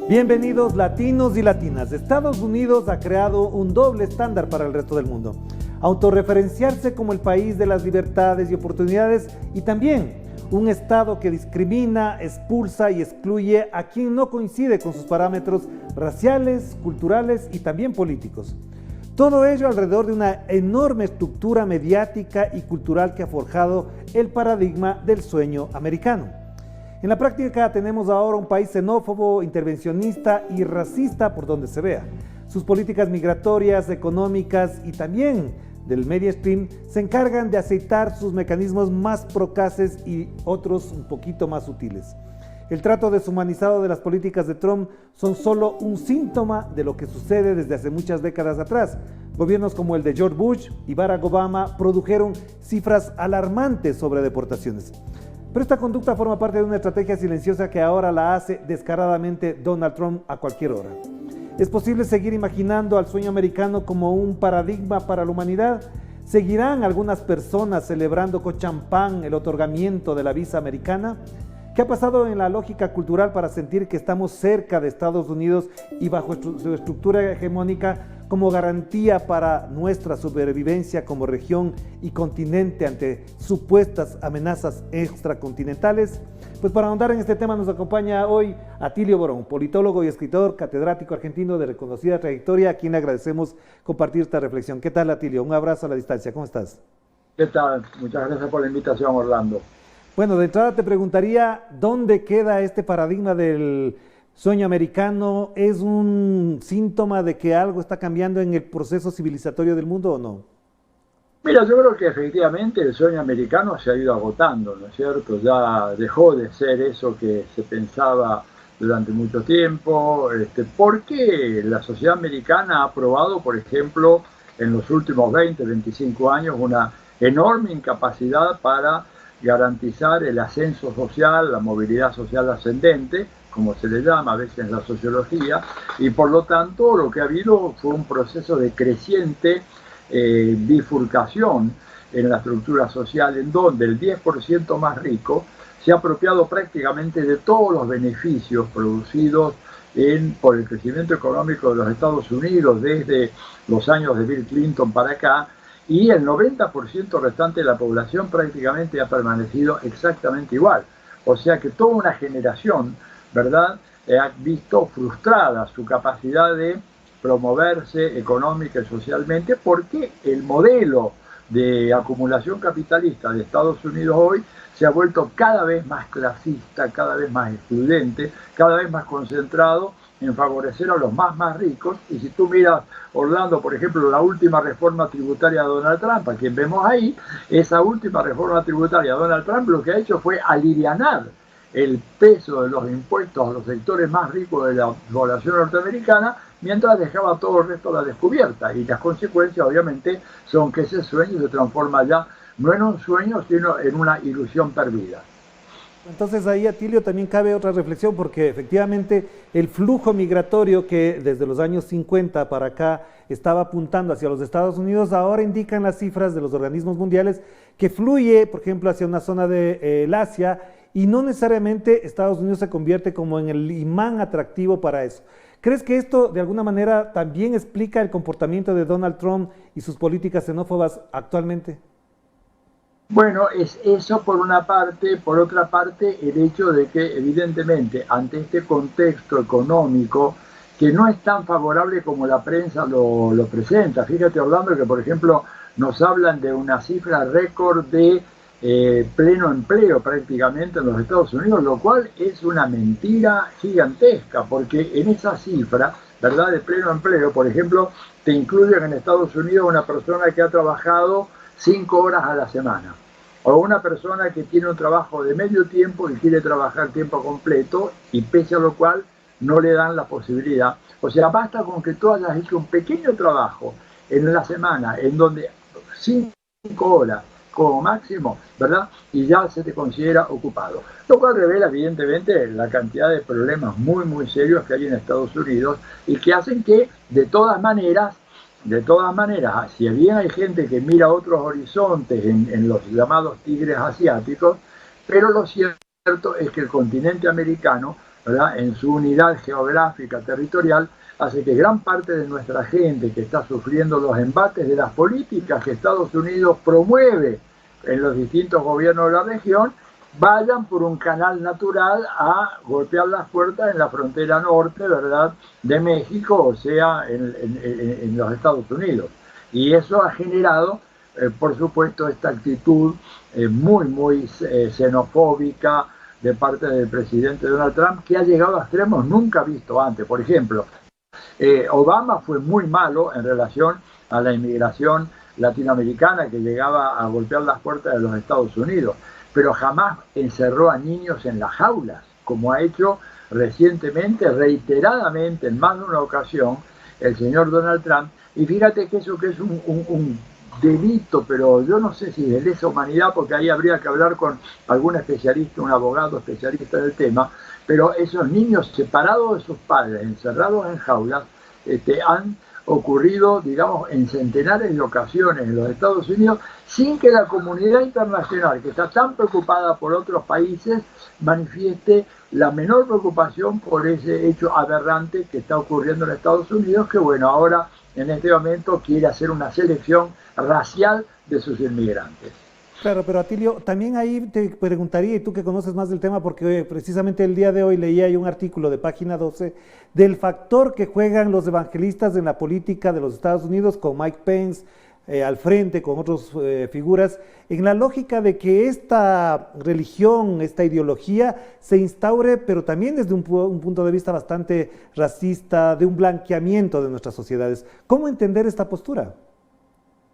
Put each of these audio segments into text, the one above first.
Bienvenidos latinos y latinas. Estados Unidos ha creado un doble estándar para el resto del mundo. Autorreferenciarse como el país de las libertades y oportunidades y también un Estado que discrimina, expulsa y excluye a quien no coincide con sus parámetros raciales, culturales y también políticos. Todo ello alrededor de una enorme estructura mediática y cultural que ha forjado el paradigma del sueño americano. En la práctica tenemos ahora un país xenófobo, intervencionista y racista por donde se vea. Sus políticas migratorias, económicas y también del mainstream se encargan de aceitar sus mecanismos más procaces y otros un poquito más sutiles. El trato deshumanizado de las políticas de Trump son solo un síntoma de lo que sucede desde hace muchas décadas atrás. Gobiernos como el de George Bush y Barack Obama produjeron cifras alarmantes sobre deportaciones. Pero esta conducta forma parte de una estrategia silenciosa que ahora la hace descaradamente Donald Trump a cualquier hora. ¿Es posible seguir imaginando al sueño americano como un paradigma para la humanidad? ¿Seguirán algunas personas celebrando con champán el otorgamiento de la visa americana? ¿Qué ha pasado en la lógica cultural para sentir que estamos cerca de Estados Unidos y bajo su estructura hegemónica como garantía para nuestra supervivencia como región y continente ante supuestas amenazas extracontinentales? Pues para ahondar en este tema nos acompaña hoy Atilio Borón, politólogo y escritor, catedrático argentino de reconocida trayectoria, a quien le agradecemos compartir esta reflexión. ¿Qué tal, Atilio? Un abrazo a la distancia. ¿Cómo estás? ¿Qué tal? Muchas gracias por la invitación, Orlando. Bueno, de entrada te preguntaría, ¿dónde queda este paradigma del sueño americano? ¿Es un síntoma de que algo está cambiando en el proceso civilizatorio del mundo o no? Mira, yo creo que efectivamente el sueño americano se ha ido agotando, ¿no es cierto? Ya dejó de ser eso que se pensaba durante mucho tiempo, porque la sociedad americana ha probado, por ejemplo, en los últimos 20, 25 años, una enorme incapacidad para garantizar el ascenso social, la movilidad social ascendente, como se le llama a veces en la sociología, y por lo tanto lo que ha habido fue un proceso de creciente bifurcación en la estructura social, en donde el 10% más rico se ha apropiado prácticamente de todos los beneficios producidos por el crecimiento económico de los Estados Unidos desde los años de Bill Clinton para acá, y el 90% restante de la población prácticamente ha permanecido exactamente igual. O sea que toda una generación, ¿verdad?, ha visto frustrada su capacidad de promoverse económica y socialmente, porque el modelo de acumulación capitalista de Estados Unidos hoy se ha vuelto cada vez más clasista, cada vez más excluyente, cada vez más concentrado en favorecer a los más ricos. Y si tú miras, Orlando, por ejemplo, la última reforma tributaria de Donald Trump, a quien vemos ahí, esa última reforma tributaria de Donald Trump lo que ha hecho fue alivianar el peso de los impuestos a los sectores más ricos de la población norteamericana, mientras dejaba todo el resto a la descubierta. Y las consecuencias, obviamente, son que ese sueño se transforma ya no en un sueño, sino en una ilusión perdida. Entonces ahí, Atilio, también cabe otra reflexión, porque efectivamente el flujo migratorio que desde los años 50 para acá estaba apuntando hacia los Estados Unidos, ahora indican las cifras de los organismos mundiales que fluye, por ejemplo, hacia una zona del Asia, y no necesariamente Estados Unidos se convierte como en el imán atractivo para eso. ¿Crees que esto de alguna manera también explica el comportamiento de Donald Trump y sus políticas xenófobas actualmente? Bueno, es eso por una parte. Por otra parte, el hecho de que evidentemente ante este contexto económico que no es tan favorable como la prensa lo presenta. Fíjate, Orlando, que por ejemplo nos hablan de una cifra récord de pleno empleo prácticamente en los Estados Unidos, lo cual es una mentira gigantesca, porque en esa cifra, ¿verdad?, de pleno empleo, por ejemplo, te incluyen en Estados Unidos una persona que ha trabajado 5 horas a la semana, o una persona que tiene un trabajo de medio tiempo y quiere trabajar tiempo completo, y pese a lo cual no le dan la posibilidad. O sea, basta con que tú hayas hecho un pequeño trabajo en la semana, en donde 5 horas como máximo, ¿verdad?, y ya se te considera ocupado. Lo cual revela evidentemente la cantidad de problemas muy serios que hay en Estados Unidos, y que hacen que de todas maneras, si bien hay gente que mira otros horizontes en los llamados tigres asiáticos, pero lo cierto es que el continente americano ¿verdad?, en su unidad geográfica, territorial, hace que gran parte de nuestra gente que está sufriendo los embates de las políticas que Estados Unidos promueve en los distintos gobiernos de la región, vayan por un canal natural a golpear las puertas en la frontera norte, ¿verdad?, de México, o sea, en los Estados Unidos. Y eso ha generado, por supuesto, esta actitud muy xenofóbica de parte del presidente Donald Trump, que ha llegado a extremos nunca vistos antes. Por ejemplo, Obama fue muy malo en relación a la inmigración latinoamericana que llegaba a golpear las puertas de los Estados Unidos, pero jamás encerró a niños en las jaulas, como ha hecho recientemente, reiteradamente, en más de una ocasión, el señor Donald Trump. Y fíjate que eso que es un delito, pero yo no sé si de lesa humanidad, porque ahí habría que hablar con algún especialista, un abogado especialista del tema, pero esos niños separados de sus padres, encerrados en jaulas, han ocurrido, digamos, en centenares de ocasiones en los Estados Unidos, sin que la comunidad internacional, que está tan preocupada por otros países, manifieste la menor preocupación por ese hecho aberrante que está ocurriendo en Estados Unidos, que bueno, ahora en este momento quiere hacer una selección racial de sus inmigrantes. Claro, pero Atilio, también ahí te preguntaría, y tú que conoces más del tema, porque precisamente el día de hoy leía yo un artículo de Página 12 del factor que juegan los evangelistas en la política de los Estados Unidos, con Mike Pence al frente, con otras figuras, en la lógica de que esta religión, esta ideología se instaure, pero también desde un punto de vista bastante racista, de un blanqueamiento de nuestras sociedades. ¿Cómo entender esta postura?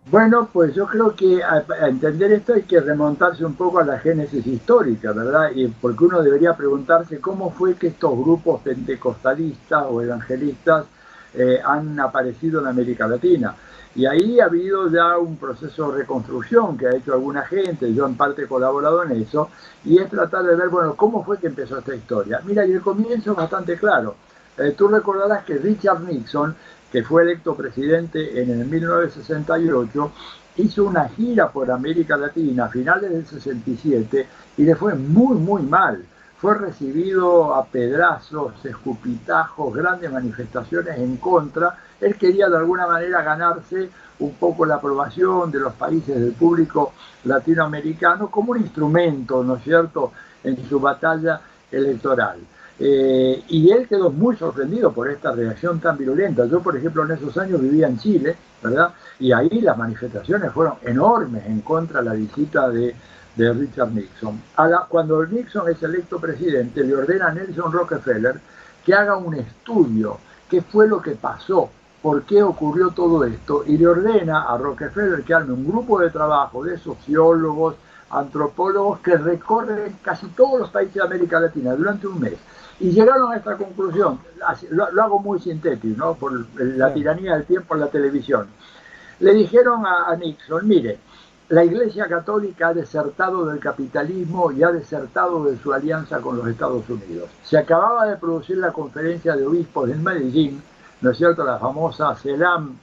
Bueno, pues yo creo que a entender esto hay que remontarse un poco a la génesis histórica, ¿verdad? Y porque uno debería preguntarse cómo fue que estos grupos pentecostalistas o evangelistas han aparecido en América Latina. Y ahí ha habido ya un proceso de reconstrucción que ha hecho alguna gente, yo en parte he colaborado en eso, y es tratar de ver, bueno, cómo fue que empezó esta historia. Mira, y el comienzo es bastante claro. Tú recordarás que Richard Nixon, que fue electo presidente en el 1968, hizo una gira por América Latina a finales del 67 y le fue muy mal. Fue recibido a pedrazos, escupitajos, grandes manifestaciones en contra. Él quería de alguna manera ganarse un poco la aprobación de los países del público latinoamericano como un instrumento, ¿no es cierto?, en su batalla electoral. Y él quedó muy sorprendido por esta reacción tan virulenta. Yo, por ejemplo, en esos años vivía en Chile, ¿verdad? Y ahí las manifestaciones fueron enormes en contra de la visita de Richard Nixon. Cuando Nixon es electo presidente, le ordena a Nelson Rockefeller que haga un estudio, qué fue lo que pasó, por qué ocurrió todo esto, y le ordena a Rockefeller que arme un grupo de trabajo de sociólogos, antropólogos que recorren casi todos los países de América Latina durante un mes. Y llegaron a esta conclusión, lo hago muy sintético, ¿no?, por la tiranía del tiempo en la televisión. Le dijeron a Nixon, mire, la Iglesia Católica ha desertado del capitalismo y ha desertado de su alianza con los Estados Unidos. Se acababa de producir la conferencia de obispos en Medellín, ¿no es cierto?, la famosa CELAM,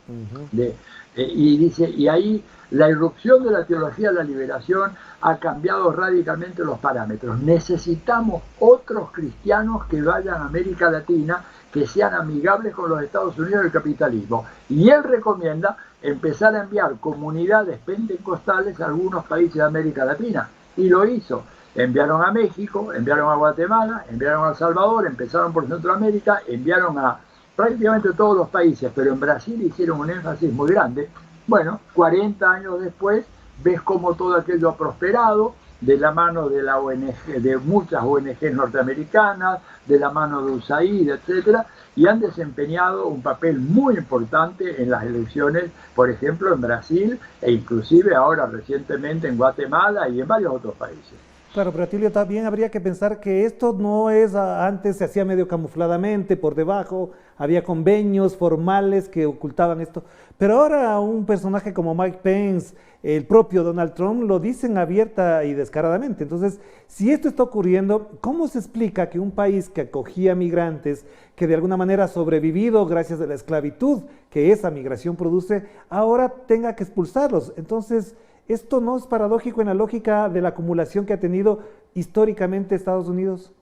y dice, y ahí la irrupción de la teología de la liberación ha cambiado radicalmente los parámetros. Necesitamos otros cristianos que vayan a América Latina, que sean amigables con los Estados Unidos y el capitalismo. Y él recomienda empezar a enviar comunidades pentecostales a algunos países de América Latina. Y lo hizo. Enviaron a México, enviaron a Guatemala, enviaron a El Salvador, empezaron por Centroamérica, enviaron a prácticamente todos los países, pero en Brasil hicieron un énfasis muy grande. Bueno, 40 años después, ves cómo todo aquello ha prosperado, de la mano de la ONG, de muchas ONGs norteamericanas, de la mano de USAID, etcétera, y han desempeñado un papel muy importante en las elecciones, por ejemplo, en Brasil, e inclusive ahora recientemente en Guatemala y en varios otros países. Claro, pero Atilio, también habría que pensar que esto no es, antes se hacía medio camufladamente, por debajo, había convenios formales que ocultaban esto, pero ahora un personaje como Mike Pence, el propio Donald Trump, lo dicen abierta y descaradamente. Entonces, si esto está ocurriendo, ¿cómo se explica que un país que acogía migrantes, que de alguna manera ha sobrevivido gracias a la esclavitud que esa migración produce, ahora tenga que expulsarlos? Entonces, ¿esto no es paradójico en la lógica de la acumulación que ha tenido históricamente Estados Unidos?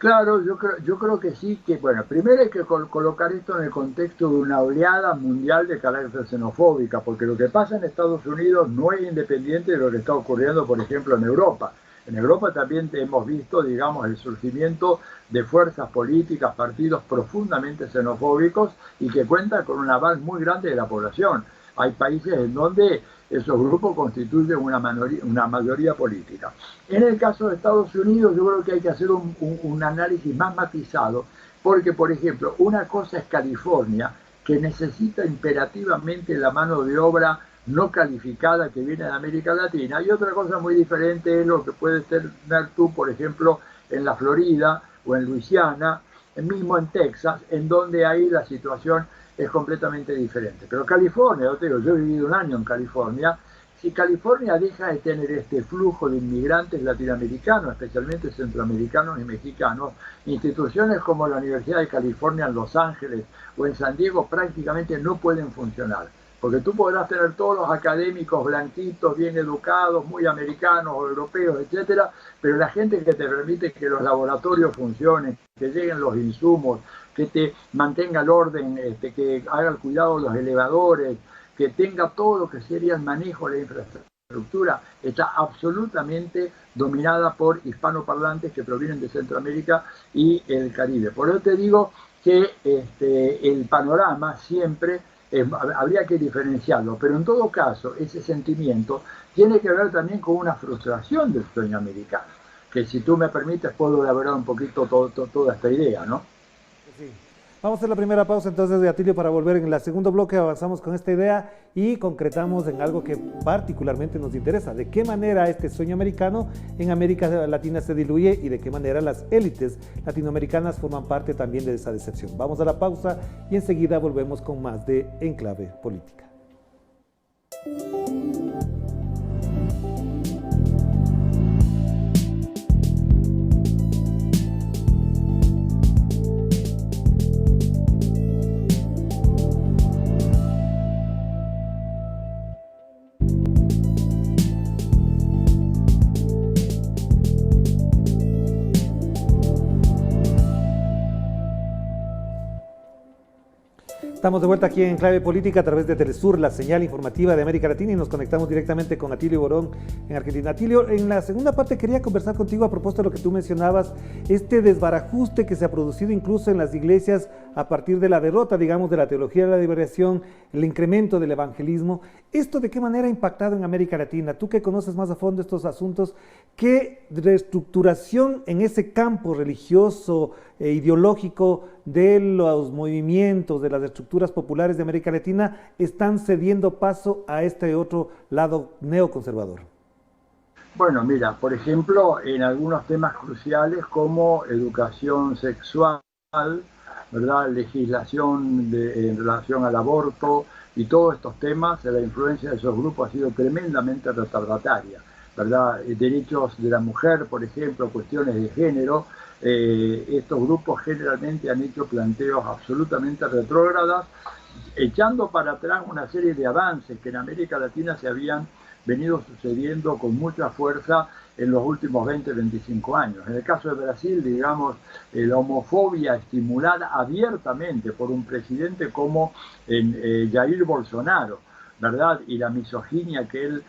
Claro, yo creo que sí, que bueno, primero hay que colocar esto en el contexto de una oleada mundial de carácter xenofóbica, porque lo que pasa en Estados Unidos no es independiente de lo que está ocurriendo, por ejemplo, en Europa. En Europa también hemos visto, digamos, el surgimiento de fuerzas políticas, partidos profundamente xenofóbicos y que cuentan con un aval muy grande de la población. Hay países en donde esos grupos constituyen una mayoría política. En el caso de Estados Unidos, yo creo que hay que hacer un análisis más matizado, porque, por ejemplo, una cosa es California, que necesita imperativamente la mano de obra no calificada que viene de América Latina, y otra cosa muy diferente es lo que puedes tener tú, por ejemplo, en la Florida o en Luisiana, mismo en Texas, en donde ahí la situación es completamente diferente. Pero California, yo te digo, yo he vivido un año en California. Si California deja de tener este flujo de inmigrantes latinoamericanos, especialmente centroamericanos y mexicanos, instituciones como la Universidad de California en Los Ángeles o en San Diego prácticamente no pueden funcionar. Porque tú podrás tener todos los académicos blanquitos, bien educados, muy americanos o europeos, etcétera, pero la gente que te permite que los laboratorios funcionen, que lleguen los insumos, que te mantenga el orden, que haga el cuidado de los elevadores, que tenga todo lo que sería el manejo de la infraestructura, está absolutamente dominada por hispanoparlantes que provienen de Centroamérica y el Caribe. Por eso te digo que el panorama siempre habría que diferenciarlo, pero en todo caso ese sentimiento tiene que ver también con una frustración del sueño americano, que si tú me permites puedo elaborar un poquito toda esta idea, ¿no? Sí. Vamos a hacer la primera pausa entonces, Beatilio, para volver en el segundo bloque. Avanzamos con esta idea y concretamos en algo que particularmente nos interesa. ¿De qué manera este sueño americano en América Latina se diluye y de qué manera las élites latinoamericanas forman parte también de esa decepción? Vamos a la pausa y enseguida volvemos con más de Enclave Política. Estamos de vuelta aquí en Clave Política a través de Telesur, la señal informativa de América Latina, y nos conectamos directamente con Atilio Borón en Argentina. Atilio, en la segunda parte quería conversar contigo a propósito de lo que tú mencionabas, este desbarajuste que se ha producido incluso en las iglesias a partir de la derrota, digamos, de la teología de la liberación, el incremento del evangelismo. ¿Esto de qué manera ha impactado en América Latina? Tú que conoces más a fondo estos asuntos, ¿qué reestructuración en ese campo religioso e ideológico de los movimientos, de las estructuras populares de América Latina están cediendo paso a este otro lado neoconservador? Bueno, mira, por ejemplo, en algunos temas cruciales como educación sexual, ¿verdad? Legislación en relación al aborto y todos estos temas, la influencia de esos grupos ha sido tremendamente retardataria, ¿verdad? Derechos de la mujer, por ejemplo, cuestiones de género. Estos grupos generalmente han hecho planteos absolutamente retrógradas, echando para atrás una serie de avances que en América Latina se habían venido sucediendo con mucha fuerza en los últimos 20-25 años. En el caso de Brasil, digamos, la homofobia estimulada abiertamente por un presidente como Jair Bolsonaro, ¿verdad? Y la misoginia que él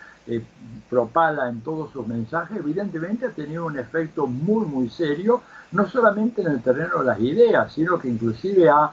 propala en todos sus mensajes, evidentemente ha tenido un efecto muy, muy serio, no solamente en el terreno de las ideas, sino que inclusive ha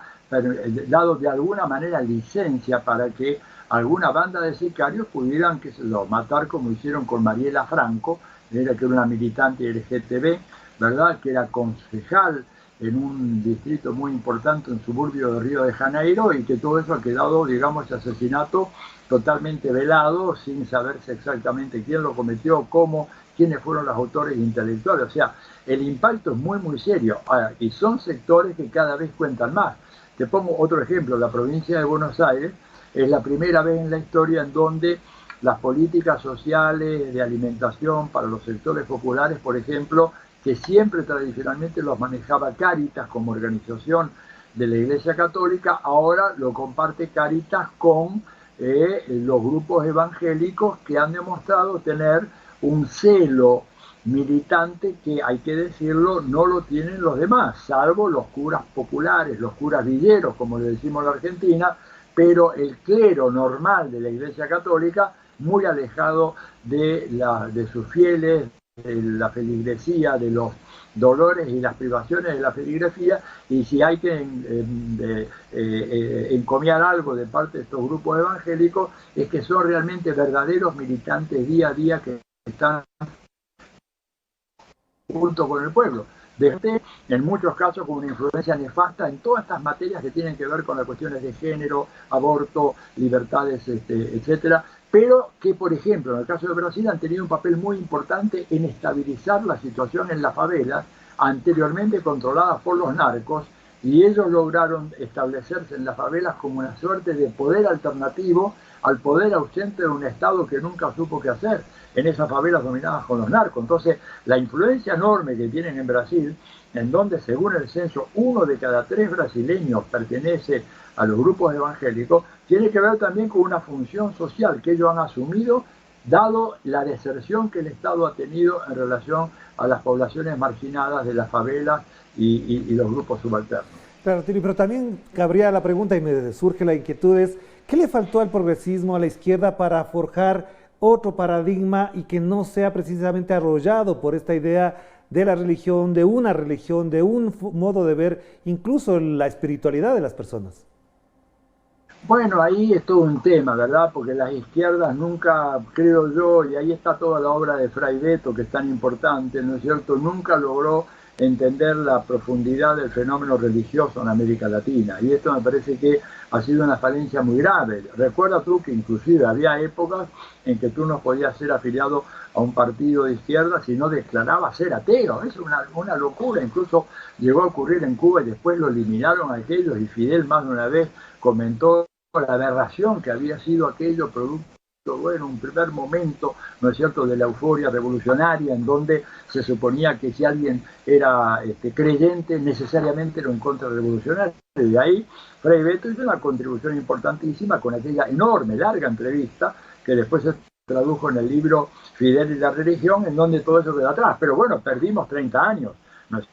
dado de alguna manera licencia para que alguna banda de sicarios pudieran, qué sé yo, matar como hicieron con Mariela Franco, que era una militante LGTB, ¿verdad? Que era concejal en un distrito muy importante, un suburbio de Río de Janeiro, y que todo eso ha quedado, digamos, ese asesinato totalmente velado, sin saberse exactamente quién lo cometió, cómo, quiénes fueron los autores intelectuales. O sea, el impacto es muy, muy serio. Y son sectores que cada vez cuentan más. Te pongo otro ejemplo, la provincia de Buenos Aires es la primera vez en la historia en donde las políticas sociales de alimentación para los sectores populares, por ejemplo, que siempre tradicionalmente los manejaba Cáritas como organización de la Iglesia Católica, ahora lo comparte Cáritas con los grupos evangélicos que han demostrado tener un celo, militante que, hay que decirlo, no lo tienen los demás, salvo los curas populares, los curas villeros, como le decimos en la Argentina, pero el clero normal de la Iglesia Católica, muy alejado de sus fieles, de la feligresía, de los dolores y las privaciones de la feligresía, y si hay que encomiar algo de parte de estos grupos evangélicos, es que son realmente verdaderos militantes día a día que están junto con el pueblo. En muchos casos con una influencia nefasta en todas estas materias que tienen que ver con las cuestiones de género, aborto, libertades, etcétera, pero que, por ejemplo, en el caso de Brasil han tenido un papel muy importante en estabilizar la situación en las favelas, anteriormente controladas por los narcos, y ellos lograron establecerse en las favelas como una suerte de poder alternativo al poder ausente de un Estado que nunca supo qué hacer en esas favelas dominadas con los narcos. Entonces, la influencia enorme que tienen en Brasil, en donde, según el censo, 1 de cada 3 brasileños pertenece a los grupos evangélicos, tiene que ver también con una función social que ellos han asumido, dado la deserción que el Estado ha tenido en relación a las poblaciones marginadas de las favelas y los grupos subalternos. Claro, Tilly, pero también cabría la pregunta y me surge la inquietud es, ¿qué le faltó al progresismo, a la izquierda, para forjar otro paradigma y que no sea precisamente arrollado por esta idea de la religión, de un modo de ver incluso la espiritualidad de las personas? Bueno, ahí es todo un tema, ¿verdad? Porque las izquierdas nunca, creo yo, y ahí está toda la obra de Fray Beto, que es tan importante, ¿no es cierto?, nunca logró entender la profundidad del fenómeno religioso en América Latina. Y esto me parece que ha sido una falencia muy grave. Recuerda tú que inclusive había épocas en que tú no podías ser afiliado a un partido de izquierda si no declarabas ser ateo. Es una locura. Incluso llegó a ocurrir en Cuba y después lo eliminaron aquellos, y Fidel más de una vez comentó la aberración que había sido aquello producto, bueno, un primer momento, ¿no es cierto?, de la euforia revolucionaria, en donde se suponía que si alguien era creyente, necesariamente era un contrarrevolucionario. Y de ahí, Fray Beto hizo una contribución importantísima con aquella enorme, larga entrevista, que después se tradujo en el libro Fidel y la religión, en donde todo eso quedó atrás. Pero bueno, perdimos 30 años, ¿no es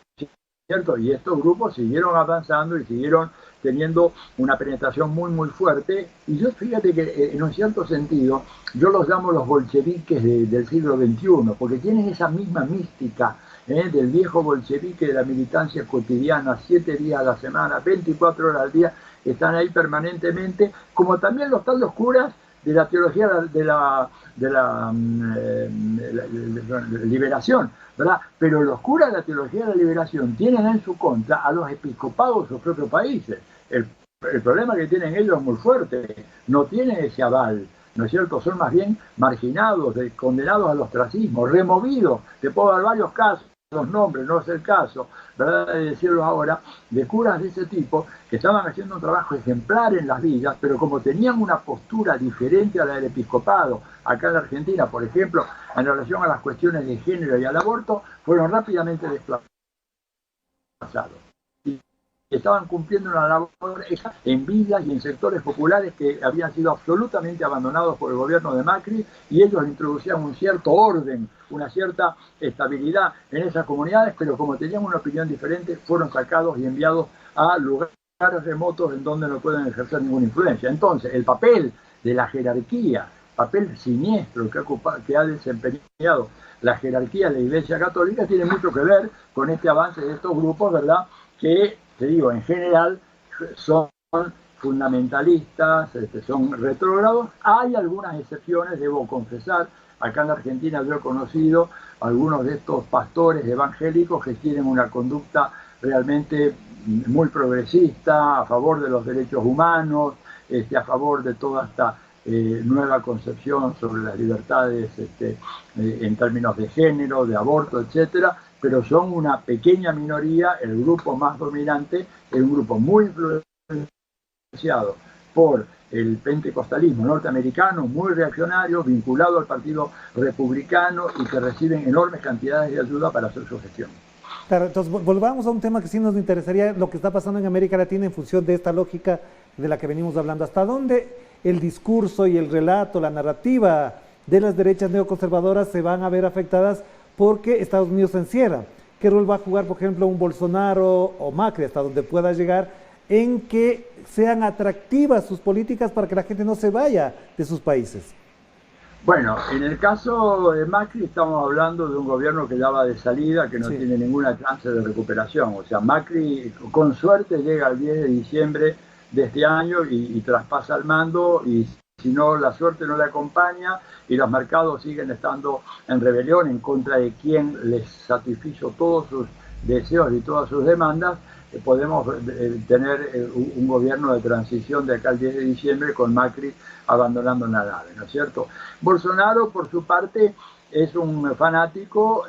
cierto? Y estos grupos siguieron avanzando y siguieron teniendo una penetración muy, muy fuerte. Y yo, fíjate que en un cierto sentido, yo los llamo los bolcheviques del siglo XXI, porque tienen esa misma mística del viejo bolchevique de la militancia cotidiana, 7 días a la semana, 24 horas al día, están ahí permanentemente, como también lo están los curas de la teología de la liberación, ¿verdad? Pero los curas de la teología de la liberación tienen en su contra a los episcopados de sus propios países. El problema que tienen ellos es muy fuerte, no tienen ese aval, ¿no es cierto? Son más bien marginados, condenados al ostracismo, removidos. Te puedo dar varios casos, los nombres, no es el caso, ¿verdad?, de decirlo ahora, de curas de ese tipo que estaban haciendo un trabajo ejemplar en las villas, pero como tenían una postura diferente a la del episcopado, acá en la Argentina, por ejemplo, en relación a las cuestiones de género y al aborto, fueron rápidamente desplazados. Y estaban cumpliendo una labor en villas y en sectores populares que habían sido absolutamente abandonados por el gobierno de Macri, y ellos introducían un cierto orden, una cierta estabilidad en esas comunidades, pero como tenían una opinión diferente, fueron sacados y enviados a lugares remotos en donde no pueden ejercer ninguna influencia. Entonces, el papel de la jerarquía, papel siniestro que ha desempeñado la jerarquía de la Iglesia Católica, tiene mucho que ver con este avance de estos grupos, ¿verdad?, que, te digo, en general son fundamentalistas, son retrógrados. Hay algunas excepciones, debo confesar. Acá en la Argentina yo he conocido algunos de estos pastores evangélicos que tienen una conducta realmente muy progresista, a favor de los derechos humanos, a favor de toda esta nueva concepción sobre las libertades en términos de género, de aborto, etcétera, pero son una pequeña minoría. El grupo más dominante es un grupo muy influenciado por el pentecostalismo norteamericano, muy reaccionario, vinculado al Partido Republicano, y que reciben enormes cantidades de ayuda para hacer su gestión. Claro, entonces volvamos a un tema que sí nos interesaría, lo que está pasando en América Latina en función de esta lógica de la que venimos hablando. ¿Hasta dónde el discurso y el relato, la narrativa de las derechas neoconservadoras se van a ver afectadas porque Estados Unidos se encierra. ¿Qué rol va a jugar, por ejemplo, un Bolsonaro o Macri, hasta donde pueda llegar, en que sean atractivas sus políticas para que la gente no se vaya de sus países? Bueno, en el caso de Macri estamos hablando de un gobierno que ya va de salida, que no Sí. tiene ninguna chance de recuperación. O sea, Macri con suerte llega el 10 de diciembre de este año y traspasa el mando, y si no, la suerte no le acompaña y los mercados siguen estando en rebelión en contra de quien les satisfizo todos sus deseos y todas sus demandas. Podemos tener un gobierno de transición de acá al 10 de diciembre con Macri abandonando la nave, ¿no es cierto? Bolsonaro, por su parte, es un fanático,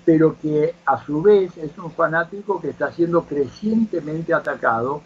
pero que a su vez es un fanático que está siendo crecientemente atacado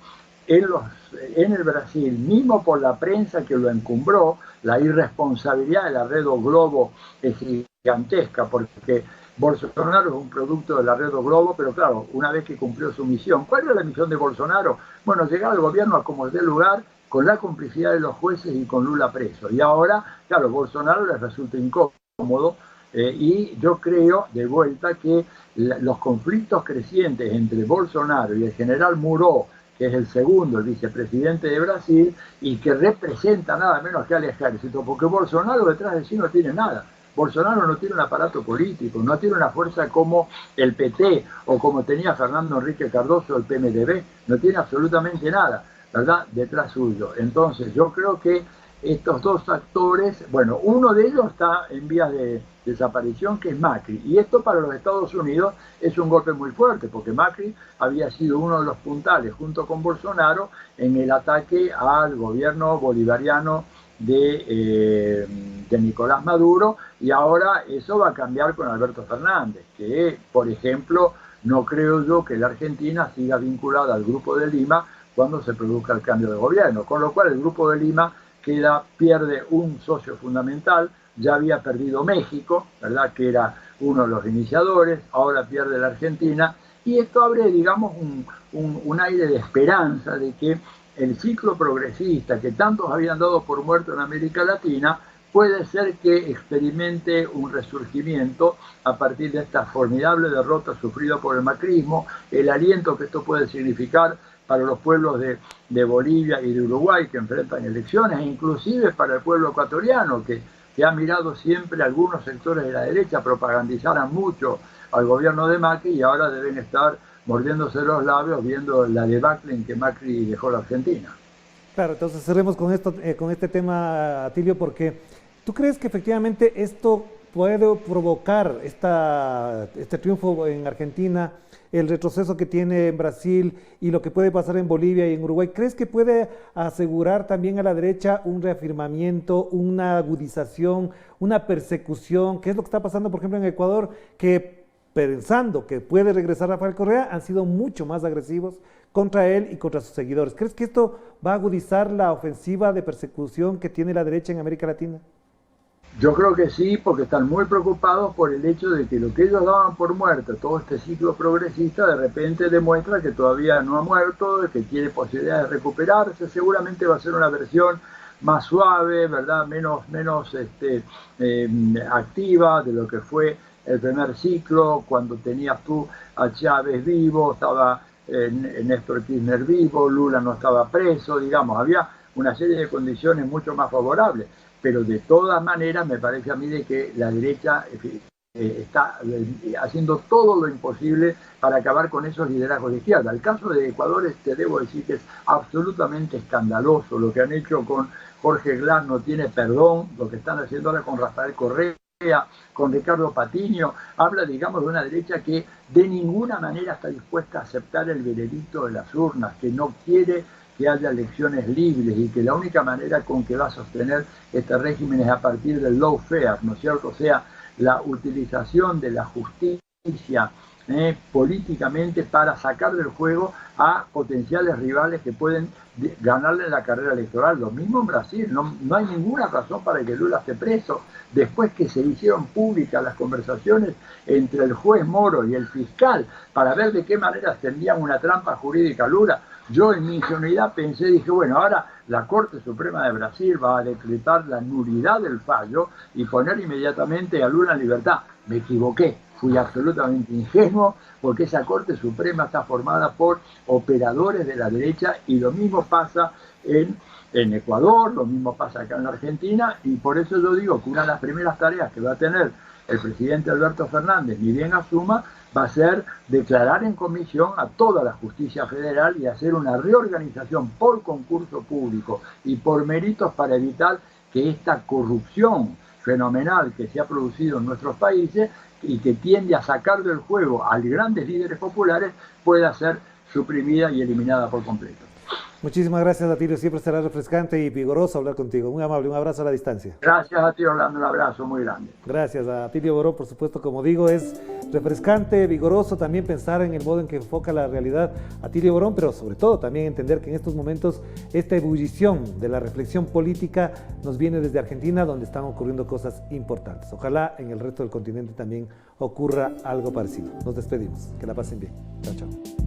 en el Brasil, mismo por la prensa que lo encumbró. La irresponsabilidad de la red O Globo es gigantesca, porque Bolsonaro es un producto de la red O Globo, pero claro, una vez que cumplió su misión. ¿Cuál era la misión de Bolsonaro? Bueno, llegar al gobierno a como dé lugar, con la complicidad de los jueces y con Lula preso. Y ahora, claro, Bolsonaro les resulta incómodo, y yo creo, de vuelta, que los conflictos crecientes entre Bolsonaro y el general Muró, que es el segundo, el vicepresidente de Brasil, y que representa nada menos que al ejército, porque Bolsonaro detrás de sí no tiene nada. Bolsonaro no tiene un aparato político, no tiene una fuerza como el PT o como tenía Fernando Enrique Cardoso, el PMDB, no tiene absolutamente nada, ¿verdad?, detrás suyo. Entonces yo creo que estos dos actores, bueno, uno de ellos está en vías de desaparición, que es Macri, y esto para los Estados Unidos es un golpe muy fuerte, porque Macri había sido uno de los puntales junto con Bolsonaro en el ataque al gobierno bolivariano de Nicolás Maduro, y ahora eso va a cambiar con Alberto Fernández, que, por ejemplo, no creo yo que la Argentina siga vinculada al Grupo de Lima cuando se produzca el cambio de gobierno, con lo cual el Grupo de Lima pierde un socio fundamental. Ya había perdido México, ¿verdad?, que era uno de los iniciadores, ahora pierde la Argentina, y esto abre, digamos, un aire de esperanza de que el ciclo progresista que tantos habían dado por muerto en América Latina puede ser que experimente un resurgimiento a partir de esta formidable derrota sufrida por el macrismo, el aliento que esto puede significar para los pueblos de Bolivia y de Uruguay que enfrentan elecciones, e inclusive para el pueblo ecuatoriano que ha mirado siempre a algunos sectores de la derecha propagandizaran mucho al gobierno de Macri, y ahora deben estar mordiéndose los labios viendo la debacle en que Macri dejó la Argentina. Claro, entonces cerremos con esto, con este tema, Atilio, porque ¿tú crees que efectivamente esto puede provocar este triunfo en Argentina, el retroceso que tiene en Brasil y lo que puede pasar en Bolivia y en Uruguay? ¿Crees que puede asegurar también a la derecha un reafirmamiento, una agudización, una persecución? ¿Qué es lo que está pasando, por ejemplo, en Ecuador, que pensando que puede regresar Rafael Correa, han sido mucho más agresivos contra él y contra sus seguidores? ¿Crees que esto va a agudizar la ofensiva de persecución que tiene la derecha en América Latina? Yo creo que sí, porque están muy preocupados por el hecho de que lo que ellos daban por muerto, todo este ciclo progresista, de repente demuestra que todavía no ha muerto, que tiene posibilidades de recuperarse. Seguramente va a ser una versión más suave, ¿verdad?, menos activa de lo que fue el primer ciclo, cuando tenías tú a Chávez vivo, estaba Néstor Kirchner vivo, Lula no estaba preso, digamos, había una serie de condiciones mucho más favorables. Pero de todas maneras me parece a mí de que la derecha está haciendo todo lo imposible para acabar con esos liderazgos de izquierda. El caso de Ecuador, te debo decir que es absolutamente escandaloso. Lo que han hecho con Jorge Glass no tiene perdón. Lo que están haciendo ahora con Rafael Correa, con Ricardo Patiño, habla, digamos, de una derecha que de ninguna manera está dispuesta a aceptar el veredicto de las urnas, que no quiere que haya elecciones libres, y que la única manera con que va a sostener este régimen es a partir del lawfare, ¿no es cierto? O sea, la utilización de la justicia políticamente para sacar del juego a potenciales rivales que pueden ganarle la carrera electoral. Lo mismo en Brasil, no hay ninguna razón para que Lula esté preso. Después que se hicieron públicas las conversaciones entre el juez Moro y el fiscal para ver de qué manera tendían una trampa jurídica a Lula, Yo en mi ingenuidad pensé, dije, bueno, ahora la Corte Suprema de Brasil va a decretar la nulidad del fallo y poner inmediatamente a Lula en libertad. Me equivoqué, fui absolutamente ingenuo, porque esa Corte Suprema está formada por operadores de la derecha y lo mismo pasa en Ecuador, lo mismo pasa acá en la Argentina, y por eso yo digo que una de las primeras tareas que va a tener el presidente Alberto Fernández, ni bien asuma, va a ser declarar en comisión a toda la justicia federal y hacer una reorganización por concurso público y por méritos para evitar que esta corrupción fenomenal que se ha producido en nuestros países y que tiende a sacar del juego a grandes líderes populares pueda ser suprimida y eliminada por completo. Muchísimas gracias, Atilio. Siempre será refrescante y vigoroso hablar contigo. Muy amable, un abrazo a la distancia. Gracias a ti, Orlando, un abrazo muy grande. Gracias a Atilio Boró, por supuesto, como digo, es refrescante, vigoroso también pensar en el modo en que enfoca la realidad Atilio Borón, pero sobre todo también entender que en estos momentos esta ebullición de la reflexión política nos viene desde Argentina, donde están ocurriendo cosas importantes. Ojalá en el resto del continente también ocurra algo parecido. Nos despedimos. Que la pasen bien. Chao, chao.